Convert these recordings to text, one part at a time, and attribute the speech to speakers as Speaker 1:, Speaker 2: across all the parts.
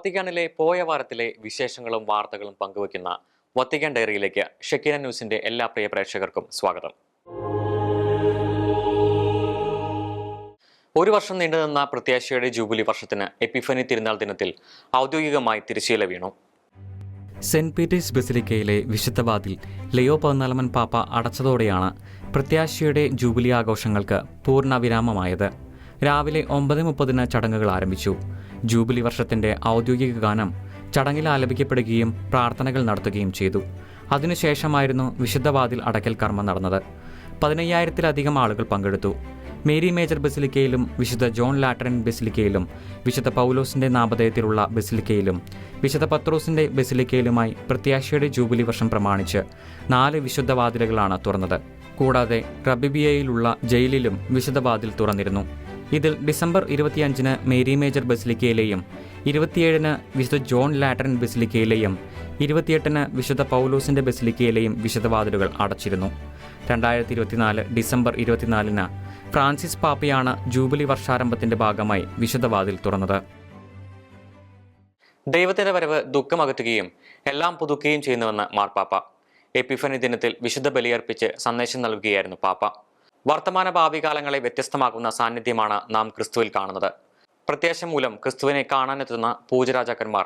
Speaker 1: വത്തിക്കാനിലെ പോയ വാരത്തിലെ വിശേഷങ്ങളും വാർത്തകളും പങ്കുവയ്ക്കുന്ന വത്തിക്കാൻ ഡയറിയിലേക്ക് ഷെക്കീന ന്യൂസിന്റെ എല്ലാ പ്രിയ പ്രേക്ഷകർക്കും സ്വാഗതം. ഒരു വർഷം നീണ്ടുനിന്ന പ്രത്യാശയുടെ ജൂബിലി വർഷത്തിന് എപ്പിഫനി തിരുനാൾ ദിനത്തിൽ ഔദ്യോഗികമായി തിരശ്ശീല വീണു.
Speaker 2: സെന്റ് പീറ്റേഴ്സ് ബസിലിക്കയിലെ വിശുദ്ധ വാതിൽ ലിയോ 14 പാപ്പ അടച്ചതോടെയാണ് പ്രത്യാശയുടെ ജൂബിലി ആഘോഷങ്ങൾക്ക് പൂർണ്ണ വിരാമമായത്. രാവിലെ 9:30 ചടങ്ങുകൾ ആരംഭിച്ചു. ജൂബിലി വർഷത്തിന്റെ ഔദ്യോഗിക ഗാനം ചടങ്ങിൽ ആലപിക്കപ്പെടുകയും പ്രാർത്ഥനകൾ നടത്തുകയും ചെയ്തു. അതിനുശേഷമായിരുന്നു വിശുദ്ധ വാതിൽ അടയ്ക്കൽ കർമ്മം നടന്നത്. 15,000-ലധികം ആളുകൾ പങ്കെടുത്തു. മേരി മേജർ ബസിലിക്കയിലും വിശുദ്ധ ജോൺ ലാറ്ററൻ ബസിലിക്കയിലും വിശുദ്ധ പൗലോസിന്റെ നാമധേയത്തിലുള്ള ബസിലിക്കയിലും വിശുദ്ധ പത്രോസിന്റെ ബസിലിക്കയിലുമായി പ്രത്യാശയുടെ ജൂബിലി വർഷം പ്രമാണിച്ച് 4 വിശുദ്ധ വാതിലുകളാണ് തുറന്നത്. കൂടാതെ റബിബിയയിലുള്ള ജയിലിലും വിശുദ്ധ വാതിൽ തുറന്നിരുന്നു. ഇതിൽ ഡിസംബർ 25-ന് മേരി മേജർ ബസിലിക്കയിലെയും 27-ന് വിശുദ്ധ ജോൺ ലാറ്ററൻ ബസിലിക്കയിലെയും 28-ന് വിശുദ്ധ പൗലോസിന്റെ ബസിലിക്കയിലെയും വിശുദ്ധ വാതിലുകൾ അടച്ചിരുന്നു. 2024 ഡിസംബർ 24-ന് ഫ്രാൻസിസ് പാപ്പയാണ് ജൂബിലി വർഷാരംഭത്തിന്റെ ഭാഗമായി വിശുദ്ധ വാതിൽ തുറന്നത്.
Speaker 1: ദൈവത്തിന്റെ വരവ് ദുഃഖമകറ്റുകയും എല്ലാം പുതുക്കുകയും ചെയ്യുന്നുവെന്ന് മാർപ്പാപ്പ. എപ്പിഫനി ദിനത്തിൽ വിശുദ്ധ ബലിയർപ്പിച്ച് സന്ദേശം നൽകുകയായിരുന്നു പാപ്പ. വർത്തമാന ഭാവി കാലങ്ങളെ വ്യത്യസ്തമാക്കുന്ന സാന്നിധ്യമാണ് നാം ക്രിസ്തുവിൽ കാണുന്നത്. പ്രത്യാശ മൂലം ക്രിസ്തുവിനെ കാണാനെത്തുന്ന പൂജരാജാക്കന്മാർ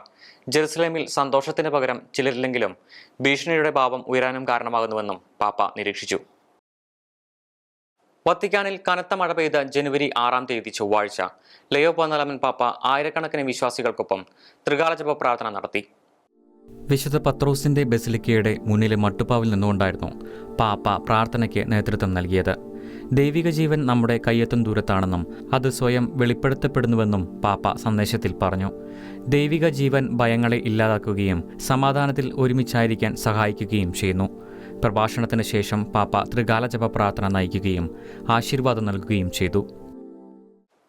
Speaker 1: ജെറുസലേമിൽ സന്തോഷത്തിന് പകരം ചിലരില്ലെങ്കിലും ഭീഷണിയുടെ ഭാവം ഉയരാനും കാരണമാകുന്നുവെന്നും പാപ്പ നിരീക്ഷിച്ചു. വത്തിക്കാനിൽ കനത്ത മഴ പെയ്ത ജനുവരി 6-ാം തീയതി ചൊവ്വാഴ്ച ലിയോ 14 പാപ്പ ആയിരക്കണക്കിന് വിശ്വാസികൾക്കൊപ്പം ത്രികാല ജപ പ്രാർത്ഥന നടത്തി.
Speaker 2: വിശുദ്ധ പത്രോസിന്റെ ബസിലിക്കയുടെ മുന്നിലെ മട്ടുപ്പാവിൽ നിന്നുകൊണ്ടായിരുന്നു പാപ്പ പ്രാർത്ഥനയ്ക്ക് നേതൃത്വം നൽകിയത്. ദൈവിക ജീവൻ നമ്മുടെ കയ്യെത്തും ദൂരത്താണെന്നും അത് സ്വയം വെളിപ്പെടുത്തപ്പെടുന്നുവെന്നും പാപ്പ സന്ദേശത്തിൽ പറഞ്ഞു. ദൈവിക ജീവൻ ഭയങ്ങളെ ഇല്ലാതാക്കുകയും സമാധാനത്തിൽ ഒരുമിച്ചായിരിക്കാൻ സഹായിക്കുകയും ചെയ്യുന്നു. പ്രഭാഷണത്തിന് ശേഷം പാപ്പ ത്രികാല ജപ പ്രാർത്ഥന നയിക്കുകയും ആശീർവാദം നൽകുകയും ചെയ്തു.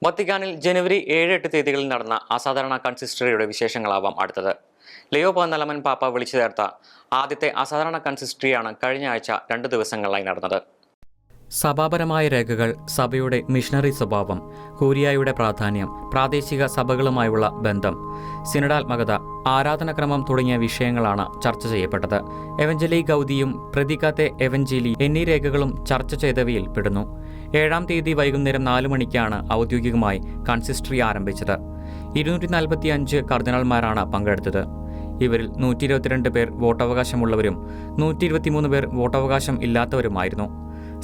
Speaker 1: വത്തിക്കാനിൽ ജനുവരി 7-8 തീയതികളിൽ നടന്ന അസാധാരണ കൺസിസ്റ്ററിയുടെ വിശേഷങ്ങളാവാം അടുത്തത്. ലിയോ 14 പാപ്പ വിളിച്ചു ചേർത്ത ആദ്യത്തെ അസാധാരണ കൺസിസ്റ്ററിയാണ് കഴിഞ്ഞ ആഴ്ച 2 ദിവസങ്ങളിലായി നടന്നത്.
Speaker 2: സഭാപരമായ രേഖകൾ, സഭയുടെ മിഷണറി സ്വഭാവം, കൂരിയായുടെ പ്രാധാന്യം, പ്രാദേശിക സഭകളുമായുള്ള ബന്ധം, സിനഡാത്മകത, ആരാധനക്രമം തുടങ്ങിയ വിഷയങ്ങളാണ് ചർച്ച ചെയ്യപ്പെട്ടത്. എവഞ്ചലി ഗൗദിയും പ്രതികാത്തെ എവഞ്ചലി എന്നീ രേഖകളും ചർച്ച ചെയ്തവയിൽ പെടുന്നു. 7-ാം തീയതി വൈകുന്നേരം 4 മണിക്കാണ് ഔദ്യോഗികമായി കൺസിസ്റ്ററി ആരംഭിച്ചത്. 245 കർദിനാൾമാരാണ് പങ്കെടുത്തത്. ഇവരിൽ 122 പേർ വോട്ടവകാശമുള്ളവരും 123 പേർ വോട്ടവകാശം ഇല്ലാത്തവരുമായിരുന്നു.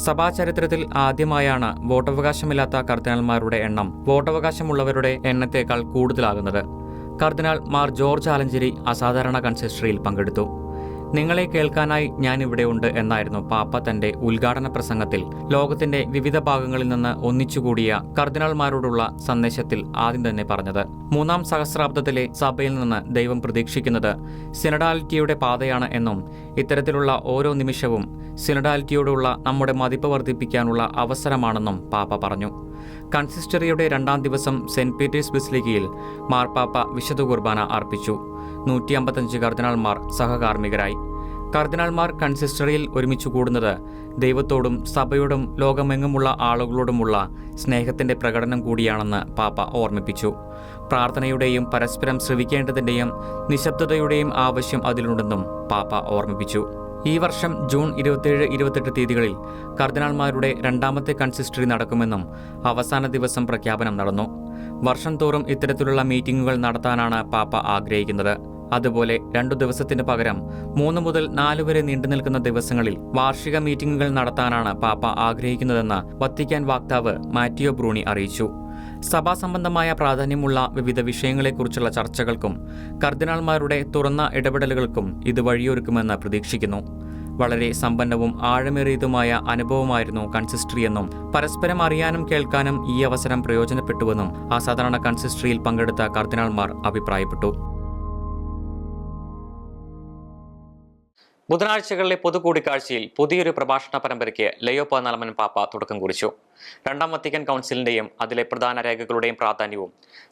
Speaker 2: സഭാചരിത്രത്തിൽ ആദ്യമായാണ് വോട്ടവകാശമില്ലാത്ത കർദിനാൾമാരുടെ എണ്ണം വോട്ടവകാശമുള്ളവരുടെ എണ്ണത്തേക്കാൾ കൂടുതലാകുന്നത്. കർദിനാൾ മാർ ജോർജ് ആലഞ്ചേരി അസാധാരണ കൺസിസ്റ്ററിയിൽ പങ്കെടുത്തു. നിങ്ങളെ കേൾക്കാനായി ഞാൻ ഇവിടെയുണ്ട് എന്നായിരുന്നു പാപ്പ തന്റെ ഉദ്ഘാടന പ്രസംഗത്തിൽ ലോകത്തിന്റെ വിവിധ ഭാഗങ്ങളിൽ നിന്ന് ഒന്നിച്ചുകൂടിയ കർദിനാൾമാരോടുള്ള സന്ദേശത്തിൽ ആദ്യം തന്നെ പറഞ്ഞത്. 3-ാം സഹസ്രാബ്ദത്തിലെ സഭയിൽ നിന്ന് ദൈവം പ്രതീക്ഷിക്കുന്നത് സിനഡാലിറ്റിയുടെ പാതയാണ് എന്നും ഇത്തരത്തിലുള്ള ഓരോ നിമിഷവും സിനഡാലിറ്റിയോടുള്ള നമ്മുടെ മതിപ്പ് വർദ്ധിപ്പിക്കാനുള്ള അവസരമാണെന്നും പാപ്പ പറഞ്ഞു. കൺസിസ്റ്ററിയുടെ 2-ാം ദിവസം സെന്റ് പീറ്റേഴ്സ് ബസിലിക്കയിൽ മാർപ്പാപ്പ വിശുദ്ധ കുർബാന അർപ്പിച്ചു. 155 കർദിനാൾമാർ സഹകാർമ്മികരായി. കർദിനാൾമാർ കൺസിസ്റ്ററിയിൽ ഒരുമിച്ചു കൂടുന്നത് ദൈവത്തോടും സഭയോടും ലോകമെങ്ങുമുള്ള ആളുകളോടുമുള്ള സ്നേഹത്തിന്റെ പ്രകടനം കൂടിയാണെന്ന് പാപ്പ ഓർമ്മിപ്പിച്ചു. പ്രാർത്ഥനയുടെയും പരസ്പരം ശ്രവിക്കേണ്ടതിന്റെയും നിശബ്ദതയുടെയും ആവശ്യം അതിലുണ്ടെന്നും പാപ്പ ഓർമ്മിപ്പിച്ചു. ഈ വർഷം ജൂൺ 27-28 തീയതികളിൽ കർദിനാൾമാരുടെ 2ാമത്തെ കൺസിസ്റ്ററി നടക്കുമെന്നും അവസാന ദിവസം പ്രഖ്യാപനം നടന്നു. വർഷം തോറും ഇത്തരത്തിലുള്ള മീറ്റിംഗുകൾ നടത്താനാണ് പാപ്പ ആഗ്രഹിക്കുന്നത്. അതുപോലെ 2 ദിവസത്തിന് പകരം 3 മുതൽ 4 വരെ നീണ്ടുനിൽക്കുന്ന ദിവസങ്ങളിൽ വാർഷിക മീറ്റിംഗുകൾ നടത്താനാണ് പാപ്പ ആഗ്രഹിക്കുന്നതെന്ന് വത്തിക്കാൻ വക്താവ് മാറ്റിയോ ബ്രൂണി അറിയിച്ചു. സഭാസംബന്ധമായ പ്രാധാന്യമുള്ള വിവിധ വിഷയങ്ങളെക്കുറിച്ചുള്ള ചർച്ചകൾക്കും കർദിനാൾമാരുടെ തുറന്ന ഇടപെടലുകൾക്കും ഇത് വഴിയൊരുക്കുമെന്ന് പ്രതീക്ഷിക്കുന്നു. വളരെ സമ്പന്നവും ആഴമേറിയതുമായ അനുഭവമായിരുന്നു കൺസിസ്റ്ററിയെന്നും പരസ്പരം അറിയാനും കേൾക്കാനും ഈ അവസരം പ്രയോജനപ്പെട്ടുവെന്നും അസാധാരണ കൺസിസ്റ്ററിയിൽ പങ്കെടുത്ത കർദിനാൾമാർ അഭിപ്രായപ്പെട്ടു.
Speaker 1: ബുധനാഴ്ചകളിലെ പൊതുകൂടിക്കാഴ്ചയിൽ പുതിയൊരു പ്രഭാഷണ പരമ്പരയ്ക്ക് ലിയോ 14 പാപ്പ തുടക്കം കുറിച്ചു. 2-ാം വത്തിക്കാൻ കൗൺസിലിന്റെയും അതിലെ പ്രധാന രേഖകളുടെയും പ്രാധാന്യവും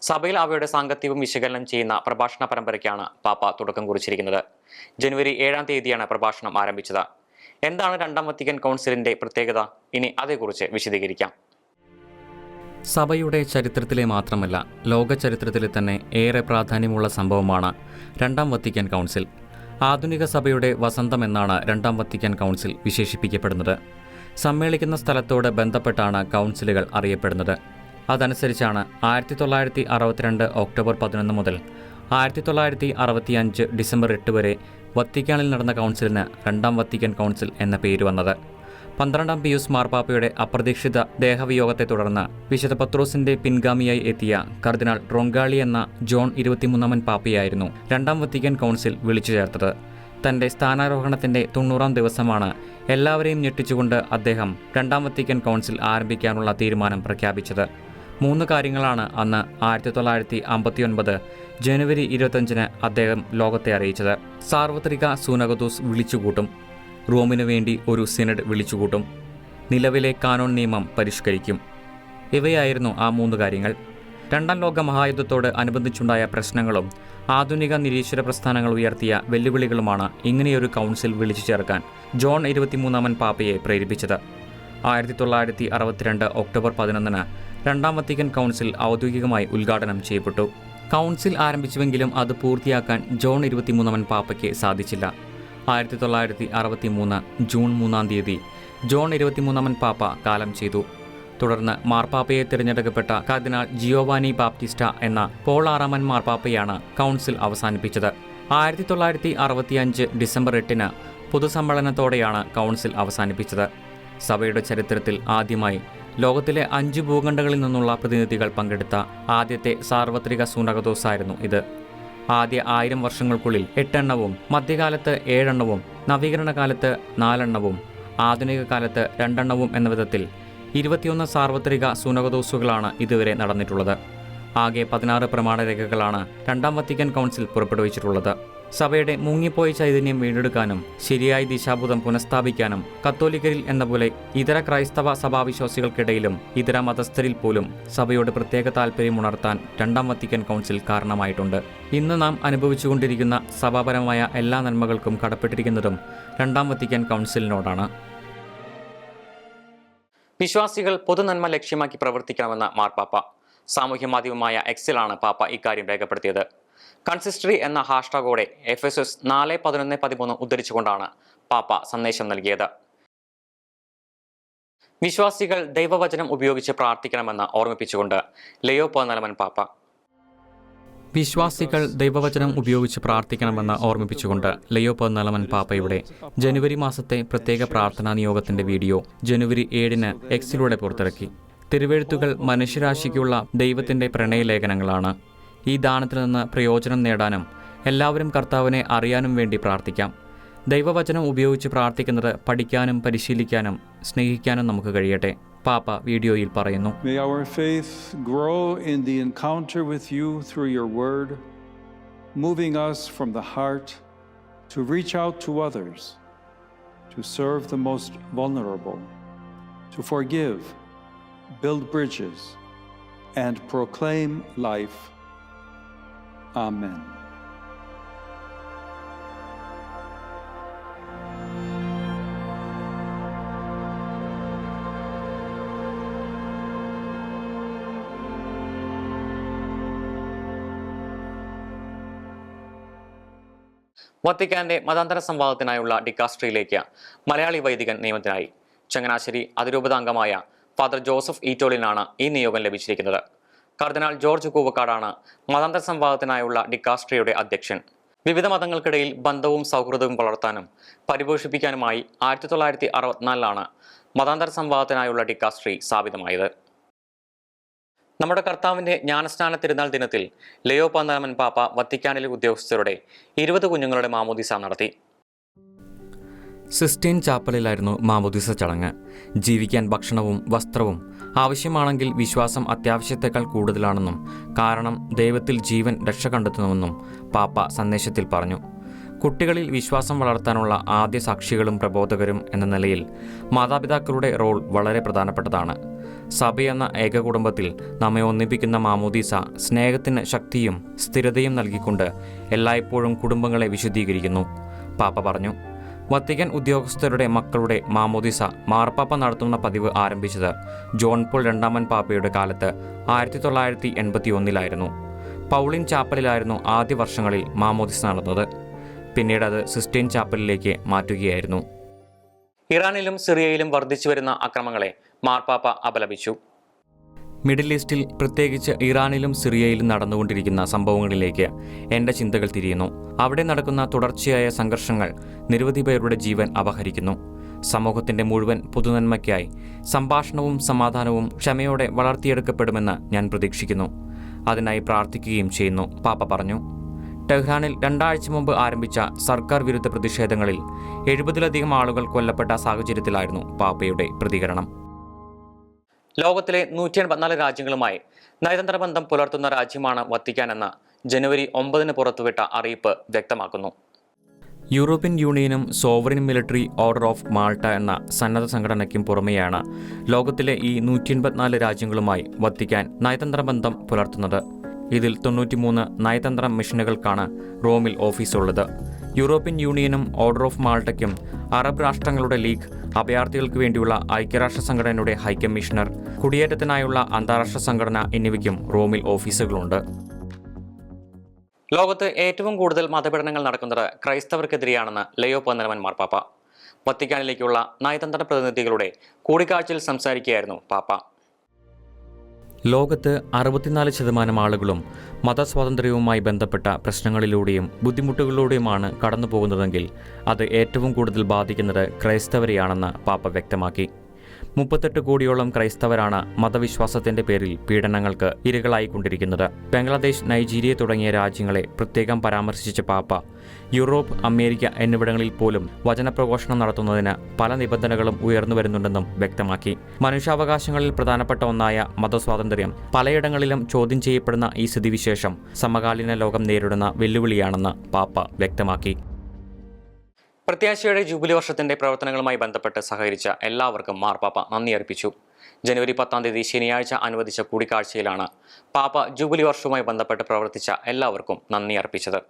Speaker 1: സഭയിൽ അവയുടെ സാങ്കത്യവും വിശകലനം ചെയ്യുന്ന പ്രഭാഷണ പരമ്പരയ്ക്കാണ് പാപ്പ തുടക്കം കുറിച്ചിരിക്കുന്നത്. ജനുവരി 7-ാം തീയതിയാണ് പ്രഭാഷണം ആരംഭിച്ചത്. എന്താണ് 2-ാം വത്തിക്കാൻ കൗൺസിലിന്റെ പ്രത്യേകത? ഇനി അതേക്കുറിച്ച് വിശദീകരിക്കാം.
Speaker 2: സഭയുടെ ചരിത്രത്തിലെ മാത്രമല്ല ലോക ചരിത്രത്തിലെ തന്നെ ഏറെ പ്രാധാന്യമുള്ള സംഭവമാണ് രണ്ടാം വത്തിക്കാൻ കൗൺസിൽ. ആധുനിക സഭയുടെ വസന്തം എന്നാണ് രണ്ടാം വത്തിക്കാൻ കൗൺസിൽ വിശേഷിപ്പിക്കപ്പെടുന്നത്. സമ്മേളിക്കുന്ന സ്ഥലത്തോട് ബന്ധപ്പെട്ടാണ് കൗൺസിലുകൾ അറിയപ്പെടുന്നത്. അതനുസരിച്ചാണ് 1962 ഒക്ടോബർ 11 മുതൽ 1965 ഡിസംബർ 8 വരെ വത്തിക്കാനിൽ നടന്ന കൗൺസിലിന് രണ്ടാം വത്തിക്കാൻ കൗൺസിൽ എന്ന പേര് വന്നത്. 12ാം പിയൂസ് മാർപ്പാപ്പയുടെ അപ്രതീക്ഷിത ദേഹവിയോഗത്തെ തുടർന്ന് വിശുദ്ധ പത്രോസിന്റെ പിൻഗാമിയായി എത്തിയ കർദിനാൾ റൊങ്കാളി എന്ന ജോൺ 23 പാപ്പയായിരുന്നു രണ്ടാം വത്തിക്കാൻ കൗൺസിൽ വിളിച്ചു ചേർത്തത്. തന്റെ സ്ഥാനാരോഹണത്തിന്റെ 90ാം ദിവസമാണ് എല്ലാവരെയും ഞെട്ടിച്ചുകൊണ്ട് അദ്ദേഹം രണ്ടാം വത്തിക്കാൻ കൗൺസിൽ ആരംഭിക്കാനുള്ള തീരുമാനം പ്രഖ്യാപിച്ചത്. 3 കാര്യങ്ങളാണ് അന്ന് 1959 ജനുവരി 25 അദ്ദേഹം ലോകത്തെ അറിയിച്ചത്. സാർവത്രിക സൂനകദോസ് വിളിച്ചുകൂട്ടും, റോമിനു വേണ്ടി ഒരു സിനഡ് വിളിച്ചുകൂട്ടും, നിലവിലെ കാനോൻ നിയമം പരിഷ്കരിക്കും. ഇവയായിരുന്നു ആ 3 കാര്യങ്ങൾ. രണ്ടാം ലോക മഹായുദ്ധത്തോട് അനുബന്ധിച്ചുണ്ടായ പ്രശ്നങ്ങളും ആധുനിക നിരീശ്വര പ്രസ്ഥാനങ്ങൾ ഉയർത്തിയ വെല്ലുവിളികളുമാണ് ഇങ്ങനെയൊരു കൗൺസിൽ വിളിച്ചു ചേർക്കാൻ ജോൺ 23 പാപ്പയെ പ്രേരിപ്പിച്ചത്. 1962 ഒക്ടോബർ 11 രണ്ടാം വത്തിക്കാൻ കൗൺസിൽ ഔദ്യോഗികമായി ഉദ്ഘാടനം ചെയ്യപ്പെട്ടു. കൗൺസിൽ ആരംഭിച്ചുവെങ്കിലും അത് പൂർത്തിയാക്കാൻ ജോൺ 23 പാപ്പയ്ക്ക് സാധിച്ചില്ല. 1963 ജൂൺ 3 ജോൺ 23 പാപ്പ കാലം ചെയ്തു. തുടർന്ന് മാർപ്പാപ്പയെ തിരഞ്ഞെടുക്കപ്പെട്ട കർദിനാൾ ജിയോവാനി ബാപ്റ്റിസ്റ്റ എന്ന പോൾ 6 മാർപ്പാപ്പയാണ് കൗൺസിൽ അവസാനിപ്പിച്ചത്. 1965 ഡിസംബർ 8 പൊതുസമ്മേളനത്തോടെയാണ് കൗൺസിൽ അവസാനിപ്പിച്ചത്. സഭയുടെ ചരിത്രത്തിൽ ആദ്യമായി ലോകത്തിലെ 5 ഭൂഖണ്ഡങ്ങളിൽ നിന്നുള്ള പ്രതിനിധികൾ പങ്കെടുത്ത ആദ്യത്തെ സാർവത്രിക സൂനകദോസായിരുന്നു ഇത്. ആദ്യ 1000 വർഷങ്ങൾക്കുള്ളിൽ 8 എണ്ണവും, മധ്യകാലത്ത് 7 എണ്ണവും, നവീകരണ കാലത്ത് 4 എണ്ണവും, ആധുനിക കാലത്ത് 2 എണ്ണവും എന്ന വിധത്തിൽ 21 സാർവത്രിക സൂനകദോസുകളാണ് ഇതുവരെ നടന്നിട്ടുള്ളത്. ആകെ 16 പ്രമാണരേഖകളാണ് രണ്ടാം വത്തിക്കാൻ കൗൺസിൽ പുറപ്പെടുവിച്ചിട്ടുള്ളത്. സഭയുടെ മുങ്ങിപ്പോയ ചൈതന്യം വീണ്ടെടുക്കാനും ശരിയായ ദിശാബോധം പുനഃസ്ഥാപിക്കാനും കത്തോലിക്കരിൽ എന്ന പോലെ ഇതര ക്രൈസ്തവ സഭാവിശ്വാസികൾക്കിടയിലും ഇതര മതസ്ഥരിൽ പോലും സഭയോട് പ്രത്യേക താൽപ്പര്യം ഉണർത്താൻ രണ്ടാം വത്തിക്കാൻ കൗൺസിൽ കാരണമായിട്ടുണ്ട്. ഇന്ന് നാം അനുഭവിച്ചുകൊണ്ടിരിക്കുന്ന സഭാപരമായ എല്ലാ നന്മകൾക്കും കടപ്പെട്ടിരിക്കുന്നതും രണ്ടാം വത്തിക്കാൻ കൗൺസിലിനോടാണ്.
Speaker 1: വിശ്വാസികൾ പൊതുനന്മ ലക്ഷ്യമാക്കി പ്രവർത്തിക്കണമെന്ന മാർപ്പാപ്പ. സാമൂഹ്യ മാധ്യമമായ എക്സിലാണ് പാപ്പ ഇക്കാര്യം രേഖപ്പെടുത്തിയത്. കൺസിസ്റ്ററി എന്ന ഹാഷ്ടാഗോടെ എഫെസസ് 4:11-13 ഉദ്ധരിച്ചുകൊണ്ടാണ് പാപ്പ സന്ദേശം നൽകിയത്. വിശ്വാസികൾ ദൈവവചനം ഉപയോഗിച്ച് പ്രാർത്ഥിക്കണമെന്ന് ഓർമ്മിപ്പിച്ചുകൊണ്ട് ലിയോ 14 പാപ്പ.
Speaker 2: വിശ്വാസികൾ ദൈവവചനം ഉപയോഗിച്ച് പ്രാർത്ഥിക്കണമെന്ന് ഓർമ്മിപ്പിച്ചുകൊണ്ട് ലിയോ 14 പാപ്പയുടെ ജനുവരി മാസത്തെ പ്രത്യേക പ്രാർത്ഥനാ നിയോഗത്തിന്റെ വീഡിയോ ജനുവരി 7 എക്സിലൂടെ പുറത്തിറക്കി. തിരുവെഴുത്തുകൾ മനുഷ്യരാശിക്കുള്ള ദൈവത്തിന്റെ പ്രണയലേഖനങ്ങളാണ്. ഈ ദാനത്തിൽ നിന്ന് പ്രയോജനം നേടാനും എല്ലാവരും കർത്താവിനെ അറിയാനും വേണ്ടി പ്രാർത്ഥിക്കാം. ദൈവവചനം ഉപയോഗിച്ച് പ്രാർത്ഥിക്കുന്നത് പഠിക്കാനും പരിശീലിക്കാനും സ്നേഹിക്കാനും നമുക്ക് കഴിയട്ടെ, പാപ്പ വീഡിയോയിൽ പറയുന്നു.
Speaker 3: May our faith grow in the encounter with you through your word, moving us from the heart to reach out to others, to serve the most vulnerable, to forgive, build bridges, and proclaim life. Amen.
Speaker 1: വത്തിക്കാന്റെ മതാന്തര സംവാദത്തിനായുള്ള ഡിക്കാസ്ട്രിയിലേക്ക് Malayali വൈദികൻ നിയമത്തിനായി. Changanassery അതിരൂപതാംഗമായ father Joseph ഈറ്റോളിനാണ് ഈ നിയോഗം ലഭിച്ചിരിക്കുന്നത്. കർദിനാൾ George കൂവക്കാടാണ് മതാന്തര സംവാദത്തിനായുള്ള ഡിക്കാസ്ട്രിയുടെ അധ്യക്ഷൻ. വിവിധ മതങ്ങൾക്കിടയിൽ ബന്ധവും സൗഹൃദവും വളർത്താനും പരിപോഷിപ്പിക്കാനുമായി 1964 മതാന്തര സംവാദത്തിനായുള്ള dicastery സ്ഥാപിതമായത്. നമ്മുടെ കർത്താവിന്റെ ജ്ഞാനസ്നാന തിരുനാൾ ദിനത്തിൽ ലിയോ 14 പാപ്പ വത്തിക്കാനിലെ ഉദ്യോഗസ്ഥരുടെ 20 കുഞ്ഞുങ്ങളുടെ മാമോദിസ നടത്തി.
Speaker 2: സിസ്റ്റീൻ ചാപ്പലിലായിരുന്നു മാമോദിസ ചടങ്ങ്. ജീവിക്കാൻ ഭക്ഷണവും വസ്ത്രവും ആവശ്യമാണെങ്കിൽ വിശ്വാസം അത്യാവശ്യത്തെക്കാൾ കൂടുതലാണെന്നും കാരണം ദൈവത്തിൽ ജീവൻ രക്ഷ കണ്ടെത്തുന്നുവെന്നും പാപ്പ സന്ദേശത്തിൽ പറഞ്ഞു. കുട്ടികളിൽ വിശ്വാസം വളർത്താനുള്ള ആദ്യ സാക്ഷികളും പ്രബോധകരും എന്ന നിലയിൽ മാതാപിതാക്കളുടെ റോൾ വളരെ പ്രധാനപ്പെട്ടതാണ്. സഭയെന്ന ഏക കുടുംബത്തിൽ നമ്മെ ഒന്നിപ്പിക്കുന്ന മാമോദീസ സ്നേഹത്തിന് ശക്തിയും സ്ഥിരതയും നൽകിക്കൊണ്ട് എല്ലായ്പ്പോഴും കുടുംബങ്ങളെ വിശുദ്ധീകരിക്കുന്നു, പാപ്പ പറഞ്ഞു. വത്തിക്കാൻ ഉദ്യോഗസ്ഥരുടെ മക്കളുടെ മാമോദിസ മാർപ്പാപ്പ നടത്തുന്ന പതിവ് ആരംഭിച്ചത് ജോൺ പോൾ രണ്ടാമൻ പാപ്പയുടെ കാലത്ത് 1981 പൗളിൻ ചാപ്പലിലായിരുന്നു ആദ്യ വർഷങ്ങളിൽ മാമോദിസ നടന്നത്. പിന്നീട് അത് സിസ്റ്റൈൻ ചാപ്പലിലേക്ക് മാറ്റുകയായിരുന്നു.
Speaker 1: ഇറാനിലും സിറിയയിലും വർദ്ധിച്ചുവരുന്ന അക്രമങ്ങളെ മാർപ്പാപ്പ അപലപിച്ചു.
Speaker 2: മിഡിൽ ഈസ്റ്റിൽ, പ്രത്യേകിച്ച് ഇറാനിലും സിറിയയിലും നടന്നുകൊണ്ടിരിക്കുന്ന സംഭവങ്ങളിലേക്ക് എൻ്റെ ചിന്തകൾ തിരിയുന്നു. അവിടെ നടക്കുന്ന തുടർച്ചയായ സംഘർഷങ്ങൾ നിരവധി പേരുടെ ജീവൻ അപഹരിക്കുന്നു. സമൂഹത്തിൻ്റെ മുഴുവൻ പൊതുനന്മയ്ക്കായി സംഭാഷണവും സമാധാനവും ക്ഷമയോടെ വളർത്തിയെടുക്കപ്പെടുമെന്ന് ഞാൻ പ്രതീക്ഷിക്കുന്നു. അതിനായി പ്രാർത്ഥിക്കുകയും ചെയ്യുന്നു, പാപ്പ പറഞ്ഞു. ടെഹ്റാനിൽ 2 ആഴ്ച മുമ്പ് ആരംഭിച്ച സർക്കാർ വിരുദ്ധ പ്രതിഷേധങ്ങളിൽ 70-ലധികം ആളുകൾ കൊല്ലപ്പെട്ട സാഹചര്യത്തിലായിരുന്നു പാപ്പയുടെ പ്രതികരണം.
Speaker 1: ലോകത്തിലെ 184 രാജ്യങ്ങളുമായി നയതന്ത്ര ബന്ധം പുലർത്തുന്ന രാജ്യമാണ് വത്തിക്കാനെന്ന് ജനുവരി 9 പുറത്തുവിട്ട അറിയിപ്പ് വ്യക്തമാക്കുന്നു.
Speaker 2: യൂറോപ്യൻ യൂണിയനും sovereign military order of Malta എന്ന സന്നദ്ധ സംഘടനയ്ക്കും പുറമെയാണ് ലോകത്തിലെ ഈ 184 രാജ്യങ്ങളുമായി വത്തിക്കാൻ നയതന്ത്ര ബന്ധം പുലർത്തുന്നത്. ഇതിൽ 93 നയതന്ത്ര മിഷനുകൾക്കാണ് റോമിൽ ഓഫീസുള്ളത്. യൂറോപ്യൻ യൂണിയനും ഓർഡർ ഓഫ് മാൾട്ടയ്ക്കും അറബ് രാഷ്ട്രങ്ങളുടെ ലീഗ്, അഭയാർത്ഥികൾക്ക് വേണ്ടിയുള്ള ഐക്യരാഷ്ട്ര സംഘടനയുടെ ഹൈക്കമ്മീഷണർ, കുടിയേറ്റത്തിനായുള്ള അന്താരാഷ്ട്ര സംഘടന എന്നിവയ്ക്കും റോമിൽ ഓഫീസുകളുണ്ട്.
Speaker 1: ലോകത്ത് ഏറ്റവും കൂടുതൽ മതപീഡനങ്ങൾ നടക്കുന്നത് ക്രൈസ്തവർക്കെതിരെയാണെന്ന് ലയോ 11 മാർപ്പാപ്പ. വത്തിക്കാനിലേക്കുള്ള നയതന്ത്ര പ്രതിനിധികളുടെ കൂടിക്കാഴ്ചയിൽ സംസാരിക്കുകയായിരുന്നു പാപ്പ.
Speaker 2: ലോകത്ത് 64% ആളുകളും മതസ്വാതന്ത്ര്യവുമായി ബന്ധപ്പെട്ട പ്രശ്നങ്ങളിലൂടെയും ബുദ്ധിമുട്ടുകളിലൂടെയുമാണ് കടന്നുപോകുന്നതെങ്കിൽ അത് ഏറ്റവും കൂടുതൽ ബാധിക്കുന്നത് ക്രൈസ്തവരെയാണെന്ന് പാപ്പ വ്യക്തമാക്കി. 38 കോടിയോളം ക്രൈസ്തവരാണ് മതവിശ്വാസത്തിന്റെ പേരിൽ പീഡനങ്ങൾക്ക് ഇരകളായിക്കൊണ്ടിരിക്കുന്നത്. ബംഗ്ലാദേശ്, നൈജീരിയ തുടങ്ങിയ രാജ്യങ്ങളെ പ്രത്യേകം പരാമർശിച്ച പാപ്പ യൂറോപ്പ്, അമേരിക്ക എന്നിവിടങ്ങളിൽ പോലും വചനപ്രഘോഷണം നടത്തുന്നതിന് പല നിബന്ധനകളും ഉയർന്നു വരുന്നുണ്ടെന്നും വ്യക്തമാക്കി. മനുഷ്യാവകാശങ്ങളിൽ പ്രധാനപ്പെട്ട ഒന്നായ മതസ്വാതന്ത്ര്യം പലയിടങ്ങളിലും ചോദ്യം ചെയ്യപ്പെടുന്ന ഈ സ്ഥിതിവിശേഷം സമകാലീന ലോകം നേരിടുന്ന വെല്ലുവിളിയാണെന്ന് പാപ്പ വ്യക്തമാക്കി.
Speaker 1: പ്രത്യാശയുടെ ജൂബിലി വർഷത്തിന്റെ പ്രവർത്തനങ്ങളുമായി ബന്ധപ്പെട്ട് സഹകരിച്ച എല്ലാവർക്കും മാർപ്പാപ്പ നന്ദി അർപ്പിച്ചു. ജനുവരി 10 ശനിയാഴ്ച അനുവദിച്ച കൂടിക്കാഴ്ചയിലാണ് പാപ്പ ജൂബിലി വർഷവുമായി ബന്ധപ്പെട്ട് പ്രവർത്തിച്ച എല്ലാവർക്കും നന്ദി അർപ്പിച്ചത്.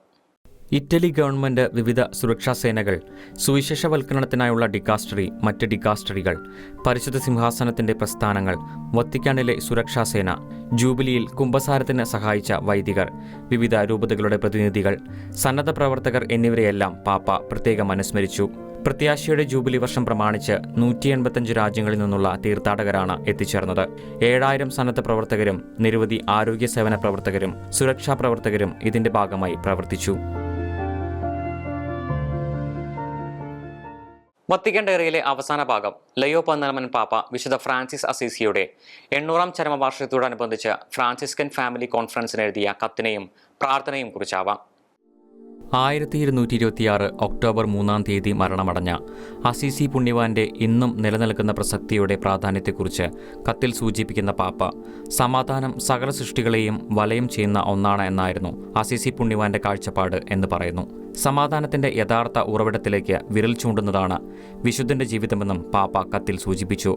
Speaker 2: ഇറ്റലി ഗവൺമെന്റ്, വിവിധ സുരക്ഷാ സേനകൾ, സുവിശേഷവൽക്കരണത്തിനായുള്ള ഡിക്കാസ്റ്ററി, മറ്റ് ഡിക്കാസ്റ്ററികൾ, പരിശുദ്ധ സിംഹാസനത്തിന്റെ പ്രസ്ഥാനങ്ങൾ, വത്തിക്കാനിലെ സുരക്ഷാ സേന, ജൂബിലിയിൽ കുമ്പസാരത്തിന് സഹായിച്ച വൈദികർ, വിവിധ രൂപതകളുടെ പ്രതിനിധികൾ, സന്നദ്ധ പ്രവർത്തകർ എന്നിവരെയെല്ലാം പാപ്പ പ്രത്യേകം അനുസ്മരിച്ചു. പ്രത്യാശയുടെ ജൂബിലി വർഷം പ്രമാണിച്ച് 185 രാജ്യങ്ങളിൽ നിന്നുള്ള തീർത്ഥാടകരാണ് എത്തിച്ചേർന്നത്. 7000 സന്നദ്ധ പ്രവർത്തകരും നിരവധി ആരോഗ്യ സേവന പ്രവർത്തകരും സുരക്ഷാ പ്രവർത്തകരും ഇതിന്റെ ഭാഗമായി പ്രവർത്തിച്ചു.
Speaker 1: വത്തിക്കാൻ ഡയറിയിലെ അവസാന ഭാഗം ലയോ 11 പാപ്പ വിശുദ്ധ ഫ്രാൻസിസ് അസീസിയുടെ 800ാം ചരമവാർഷികത്തോടനുബന്ധിച്ച് ഫ്രാൻസിസ്കൻ ഫാമിലി കോൺഫറൻസിന് എഴുതിയ കത്തിനെയും പ്രാർത്ഥനയും കുറിച്ചാവാം.
Speaker 2: 1226 ഒക്ടോബർ 3 മരണമടഞ്ഞ അസീസി പുണ്യവാന്റെ ഇന്നും നിലനിൽക്കുന്ന പ്രസക്തിയുടെ പ്രാധാന്യത്തെക്കുറിച്ച് കത്തിൽ സൂചിപ്പിക്കുന്ന പാപ്പ, സമാധാനം സകല സൃഷ്ടികളെയും വലയം ചെയ്യുന്ന ഒന്നാണ് എന്നായിരുന്നു അസീസി പുണ്യവാന്റെ കാഴ്ചപ്പാട് എന്ന് പറയുന്നു. സമാധാനത്തിന്റെ യഥാർത്ഥ ഉറവിടത്തിലേക്ക് വിരൽ ചൂണ്ടുന്നതാണ് വിശുദ്ധന്റെ ജീവിതമെന്നും പാപ്പ കത്തിൽ സൂചിപ്പിച്ചു.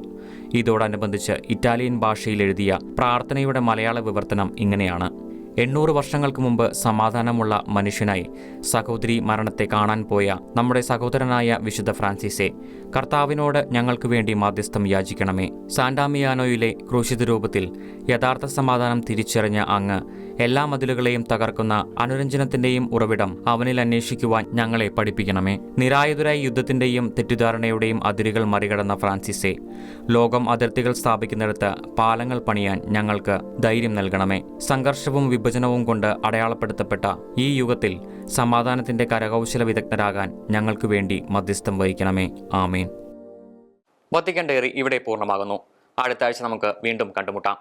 Speaker 2: ഇതോടനുബന്ധിച്ച് ഇറ്റാലിയൻ ഭാഷയിൽ എഴുതിയ പ്രാർത്ഥനയുടെ മലയാള വിവർത്തനം ഇങ്ങനെയാണ്: 800 വർഷങ്ങൾക്ക് മുമ്പ് സമാധാനമുള്ള മനുഷ്യനായി സഹോദരി മരണത്തെ കാണാൻ പോയ നമ്മുടെ സഹോദരനായ വിശുദ്ധ ഫ്രാൻസിസെ, കർത്താവിനോട് ഞങ്ങൾക്ക് വേണ്ടി മാധ്യസ്ഥം യാചിക്കണമേ. സാന്റാമിയാനോയിലെ ക്രൂശിത രൂപത്തിൽ യഥാർത്ഥ സമാധാനം തിരിച്ചറിഞ്ഞ അങ്ങ് എല്ലാ മതിലുകളെയും തകർക്കുന്ന അനുരഞ്ജനത്തിന്റെയും ഉറവിടം അവനിൽ അന്വേഷിക്കുവാൻ ഞങ്ങളെ പഠിപ്പിക്കണമേ. നിരായുധരായി യുദ്ധത്തിന്റെയും തെറ്റിദ്ധാരണയുടെയും അതിരുകൾ മറികടന്ന ഫ്രാൻസിസെ, ലോകം അതിർത്തികൾ സ്ഥാപിക്കുന്നിടത്ത് പാലങ്ങൾ പണിയാൻ ഞങ്ങൾക്ക് ധൈര്യം നൽകണമേ. സംഘർഷവും വിഭജനവും കൊണ്ട് അടയാളപ്പെടുത്തപ്പെട്ട ഈ യുഗത്തിൽ സമാധാനത്തിന്റെ കരകൗശല വിദഗ്ധരാകാൻ ഞങ്ങൾക്ക് വേണ്ടി മധ്യസ്ഥം വഹിക്കണമേ. ആമേൻ.
Speaker 1: വത്തിക്കാൻ ഡയറി ഇവിടെ പൂർണ്ണമാകുന്നു. അടുത്ത ആഴ്ച നമുക്ക് വീണ്ടും കണ്ടുമുട്ടാം.